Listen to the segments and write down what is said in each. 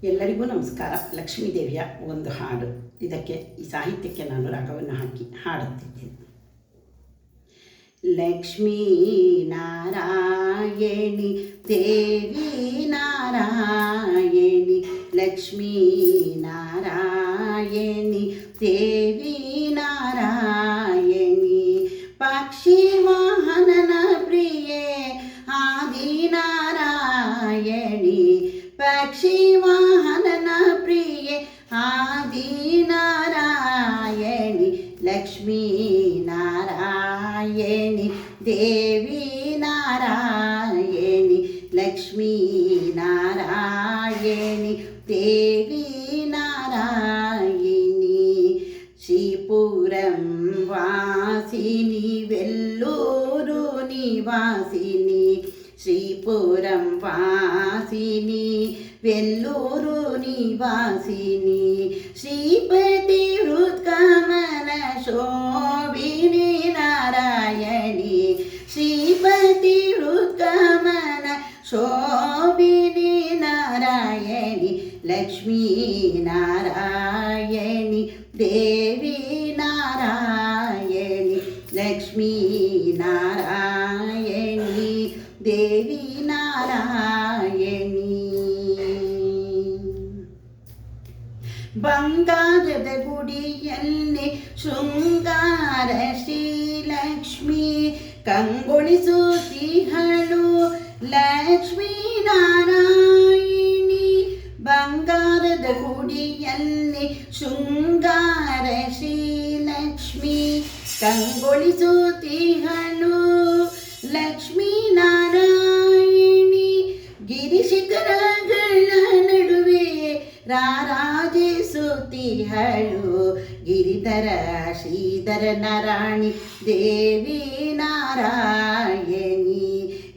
ಎಲ್ಲರಿಗೂ ನಮಸ್ಕಾರ. ಲಕ್ಷ್ಮೀದೇವಿಯ ಒಂದು ಹಾಡು. ಇದಕ್ಕೆ ಈ ಸಾಹಿತ್ಯಕ್ಕೆ ನಾನು ರಾಗವನ್ನು ಹಾಕಿ ಹಾಡುತ್ತಿದ್ದೇನೆ. ಲಕ್ಷ್ಮೀ ನಾರಾಯಣಿ ದೇವಿ ನಾರಾಯಣಿ, ಲಕ್ಷ್ಮೀ ನಾರಾಯಣಿ ದೇವಿ ನಾರಾಯಣಿ, ಪಕ್ಷಿ ವಾಹನನ ಪ್ರಿಯೆ ಆದಿ ನಾರಾಯಣಿ, ಪಕ್ಷಿ ವಾಹನನ ಪ್ರಿಯೆ ಆದಿ ನಾರಾಯಣಿ, ಲಕ್ಷ್ಮೀ ನಾರಾಯಣಿ ದೇವಿ ನಾರಾಯಣಿ, ಲಕ್ಷ್ಮೀ ನಾರಾಯಣಿ ದೇವಿ ನಾರಾಯಣಿ, ಶ್ರೀಪುರಂ ವಾಸಿನಿ ವೆಲ್ಲೂರು ನಿವಾಸಿನಿ, ಶ್ರೀಪುರಂ ವಾಸಿನಿ ವೆಲ್ಲೂರು ನಿವಾಸಿನಿ, ಶ್ರೀಪತಿ ಹೃತ್ಕಮಲ ಶೋಭಿನಿ ನಾರಾಯಣಿ, ಶ್ರೀಪತಿ ಹೃತ್ಕಮಲ ಶೋಭಿನಿ ನಾರಾಯಣಿ, ಲಕ್ಷ್ಮೀ ನಾರಾಯಣಿ ದೇವಿ ನಾರಾಯಣಿ, ಲಕ್ಷ್ಮೀ ನಾರಾಯಣಿ ದೇವಿ ನಾರಾಯಣಿ. ಬಂಗಾರದ ಗುಡಿಯಲ್ಲಿ ಶೃಂಗಾರ ಶ್ರೀಲಕ್ಷ್ಮಿ ಕಂಗೊಳಿಸುತ್ತಿಹಳು ಲಕ್ಷ್ಮೀ ನಾರಾಯಣಿ, ಬಂಗಾರದ ಗುಡಿಯಲ್ಲಿ ಶೃಂಗಾರ ಶ್ರೀಲಕ್ಷ್ಮಿ ಕಂಗೊಳಿಸುತ್ತಿಹಳು ಲಕ್ಷ್ಮೀ ನಾರಾಯಣಿ, ಗಿರಿಶಿಖರಗಳ ನಡುವೆ ರಾರಾಜಿಸುತ್ತಿಹಳು ಗಿರಿಧರ ಶ್ರೀಧರ ನಾರಾಯಣಿ ದೇವಿ ನಾರಾಯಣಿ,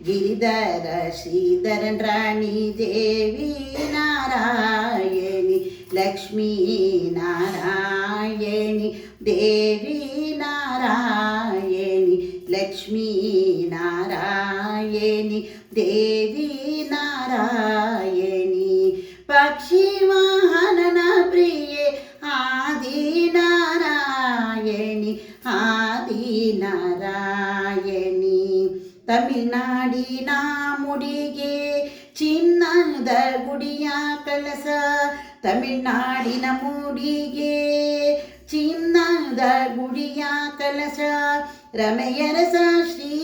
ಗಿರಿಧರ ಶ್ರೀಧರ ರಾಣಿ ದೇವಿ ನಾರಾಯಣಿ, ಲಕ್ಷ್ಮೀ ನಾರಾಯಣಿ ದೇವಿ ನಾರಾಯಣಿ, ಲಕ್ಷ್ಮೀ ನಾರಾಯಣಿ ದೇವಿ ನಾರಾಯಣಿ, ಪಕ್ಷಿ ವಾಹನನ ಪ್ರಿಯೆ ಆದಿ ನಾರಾಯಣಿ, ಆದಿ ನಾರಾಯಣಿ, ತಮಿಳ್ನಾಡಿನ ಮುಡಿಗೆ ಚಿನ್ನದ ಗುಡಿಯ ಕಳಸ, ತಮಿಳ್ನಾಡಿನ ಮುಡಿಗೆ ಚಿನ್ನದ ಗುಡಿಯ ಕಲಶ, ರಮೆಯರಸ ಶ್ರೀ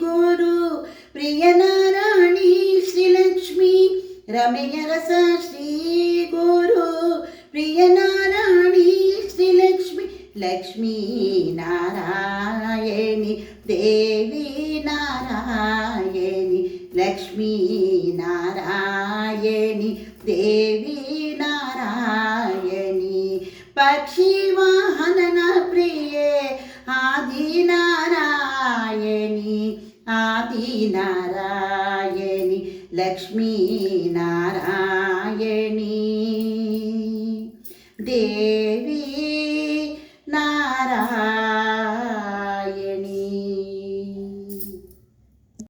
ಗುರು ಪ್ರಿಯನಾರಾಯಣಿ ಶ್ರೀಲಕ್ಷ್ಮಿ, ರಮೆಯರಸ ಶ್ರೀ ಗುರು ಪ್ರಿಯನಾರಾಯಣಿ ಶ್ರೀಲಕ್ಷ್ಮಿ, ಲಕ್ಷ್ಮೀ ನಾರಾಯಣಿ ದೇವಿ ನಾರಾಯಣಿ, ಲಕ್ಷ್ಮೀ ನಾರಾಯಣಿ ದೇವಿ ನಾರಾಯಣಿ, ಪಕ್ಷಿ ವಾಹನನ ಪ್ರಿಯೆ ಆದಿ ನಾರಾಯಣಿ, ಆದಿ ನಾರಾಯಣಿ, ಲಕ್ಷ್ಮೀ ನಾರಾಯಣಿ ದೇವಿ